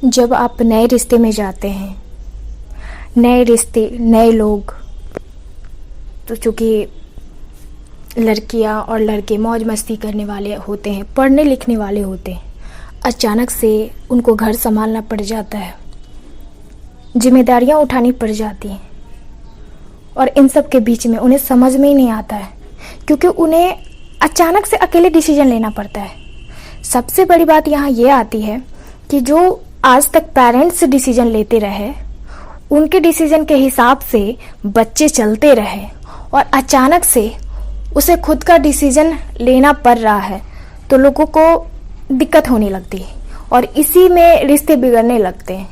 जब आप नए रिश्ते में जाते हैं, नए रिश्ते नए लोग, तो चूँकि लड़कियां और लड़के मौज मस्ती करने वाले होते हैं, पढ़ने लिखने वाले होते हैं, अचानक से उनको घर संभालना पड़ जाता है, जिम्मेदारियां उठानी पड़ जाती हैं और इन सब के बीच में उन्हें समझ में ही नहीं आता है, क्योंकि उन्हें अचानक से अकेले डिसीजन लेना पड़ता है। सबसे बड़ी बात यहाँ ये आती है कि जो आज तक पेरेंट्स डिसीजन लेते रहे, उनके डिसीजन के हिसाब से बच्चे चलते रहे और अचानक से उसे खुद का डिसीजन लेना पड़ रहा है, तो लोगों को दिक्कत होने लगती है और इसी में रिश्ते बिगड़ने लगते हैं।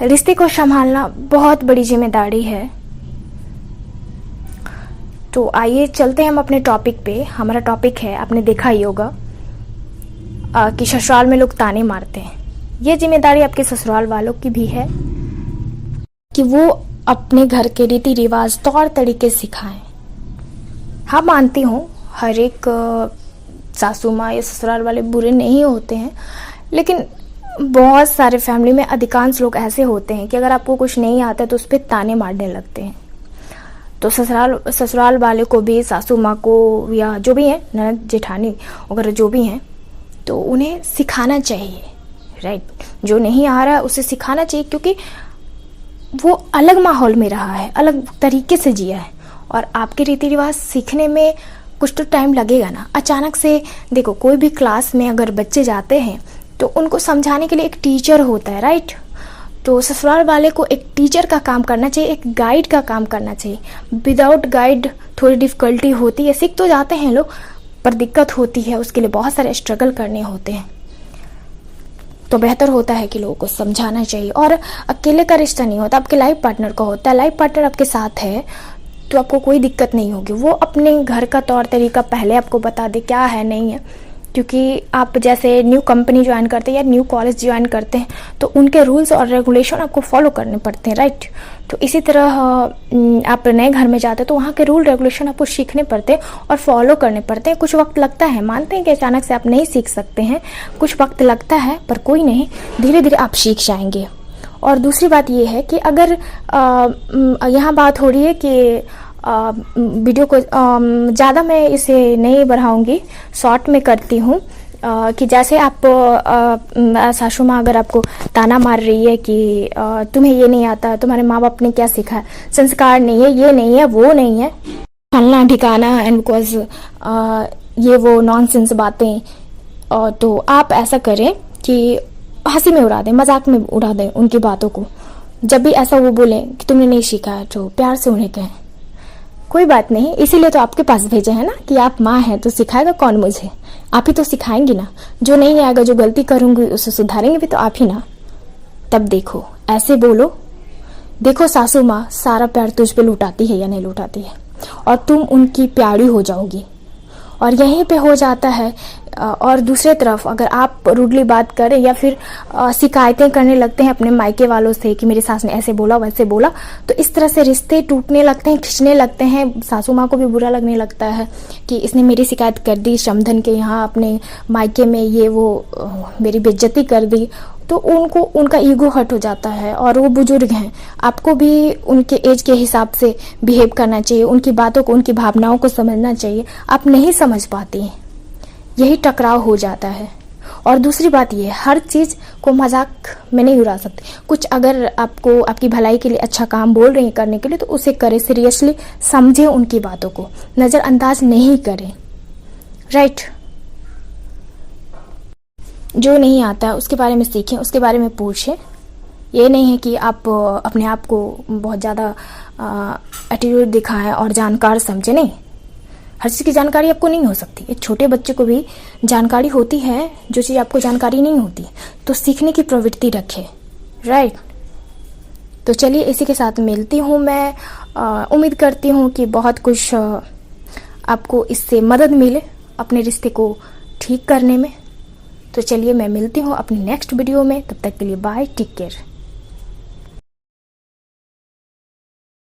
रिश्ते को संभालना बहुत बड़ी जिम्मेदारी है। तो आइए चलते हैं हम अपने टॉपिक पे। हमारा टॉपिक है, आपने देखा ही होगा कि ससुराल में लोग ताने मारते हैं। ये जिम्मेदारी आपके ससुराल वालों की भी है कि वो अपने घर के रीति रिवाज तौर तरीके सिखाएं। हाँ, मानती हूँ हर एक सासू माँ या ससुराल वाले बुरे नहीं होते हैं, लेकिन बहुत सारे फैमिली में अधिकांश लोग ऐसे होते हैं कि अगर आपको कुछ नहीं आता तो उस पर ताने मारने लगते हैं। तो ससुराल वाले को भी, सासू माँ को या जो भी हैं, ननद जेठानी वगैरह जो भी हैं, तो उन्हें सिखाना चाहिए, राइट। जो नहीं आ रहा है उसे सिखाना चाहिए, क्योंकि वो अलग माहौल में रहा है, अलग तरीके से जिया है और आपके रीति रिवाज सीखने में कुछ तो टाइम लगेगा ना। अचानक से देखो, कोई भी क्लास में अगर बच्चे जाते हैं तो उनको समझाने के लिए एक टीचर होता है, राइट। तो ससुराल वाले को एक टीचर का काम करना चाहिए, एक गाइड का काम करना चाहिए। विदाउट गाइड थोड़ी डिफिकल्टी होती है, सीख तो जाते हैं लोग पर दिक्कत होती है, उसके लिए बहुत सारे स्ट्रगल करने होते हैं। तो बेहतर होता है कि लोगों को समझाना चाहिए। और अकेले का रिश्ता नहीं होता, आपके लाइफ पार्टनर का होता है। लाइफ पार्टनर आपके साथ है तो आपको कोई दिक्कत नहीं होगी। वो अपने घर का तौर तरीका पहले आपको बता दे क्या है नहीं है, क्योंकि आप जैसे न्यू कंपनी ज्वाइन करते हैं या न्यू कॉलेज ज्वाइन करते हैं तो उनके रूल्स और रेगुलेशन आपको फॉलो करने पड़ते हैं, राइट। तो इसी तरह आप नए घर में जाते हैं तो वहाँ के रूल रेगुलेशन आपको सीखने पड़ते हैं और फॉलो करने पड़ते हैं। कुछ वक्त लगता है, मानते हैं कि अचानक से आप नहीं सीख सकते हैं, कुछ वक्त लगता है, पर कोई नहीं, धीरे धीरे आप सीख जाएंगे। और दूसरी बात ये है कि अगर यहाँ बात हो रही है कि वीडियो को ज़्यादा मैं इसे नहीं बढ़ाऊंगी, शॉर्ट में करती हूँ कि जैसे आप सासू माँ अगर आपको ताना मार रही है कि तुम्हें ये नहीं आता, तुम्हारे माँ बाप ने क्या सिखाया, संस्कार नहीं है, ये नहीं है, वो नहीं है, फलना ठिकाना, एंड बिकॉज ये वो नॉनसेंस बातें, तो आप ऐसा करें कि हंसी में उड़ा दें, मजाक में उड़ा दें उनकी बातों को। जब भी ऐसा वो बोले कि तुमने नहीं सीखा तो प्यार से उन्हें कहें कोई बात नहीं, इसीलिए तो आपके पास भेजे है ना कि आप माँ हैं, तो सिखाएगा कौन मुझे, आप ही तो सिखाएंगी ना। जो नहीं आएगा, जो गलती करूंगी उसे सुधारेंगे भी तो आप ही ना। तब देखो, ऐसे बोलो, देखो सासू माँ सारा प्यार तुझ पे लुटाती है या नहीं लुटाती है, और तुम उनकी प्यारी हो जाओगी। और यहीं पे हो जाता है। और दूसरे तरफ अगर आप रूडली बात करें या फिर शिकायतें करने लगते हैं अपने मायके वालों से कि मेरी सास ने ऐसे बोला वैसे बोला, तो इस तरह से रिश्ते टूटने लगते हैं, खिंचने लगते हैं। सासू माँ को भी बुरा लगने लगता है कि इसने मेरी शिकायत कर दी समधन के यहाँ, अपने मायके में ये वो मेरी बेइज्जती कर दी। तो उनको उनका ईगो हर्ट हो जाता है और वो बुजुर्ग हैं, आपको भी उनके एज के हिसाब से बिहेव करना चाहिए, उनकी बातों को, उनकी भावनाओं को समझना चाहिए। आप नहीं समझ पाती हैं, यही टकराव हो जाता है। और दूसरी बात ये, हर चीज़ को मजाक में नहीं उड़ा सकते। कुछ अगर आपको आपकी भलाई के लिए अच्छा काम बोल रही हैं करने के लिए, तो उसे करें, सीरियसली समझें, उनकी बातों को नज़रअंदाज नहीं करें, राइट। जो नहीं आता उसके बारे में सीखें, उसके बारे में पूछें। ये नहीं है कि आप अपने आप को बहुत ज़्यादा एटीट्यूड दिखाएं और जानकार समझें, नहीं। हर चीज़ की जानकारी आपको नहीं हो सकती। एक छोटे बच्चे को भी जानकारी होती है, जो चीज़ आपको जानकारी नहीं होती, तो सीखने की प्रवृत्ति रखें, राइट। तो चलिए, इसी के साथ मिलती हूँ मैं। उम्मीद करती हूँ कि बहुत कुछ आपको इससे मदद मिले अपने रिश्ते को ठीक करने में। तो चलिए, मैं मिलती हूँ अपनी नेक्स्ट वीडियो में। तब तक के लिए बाय, टेक केयर।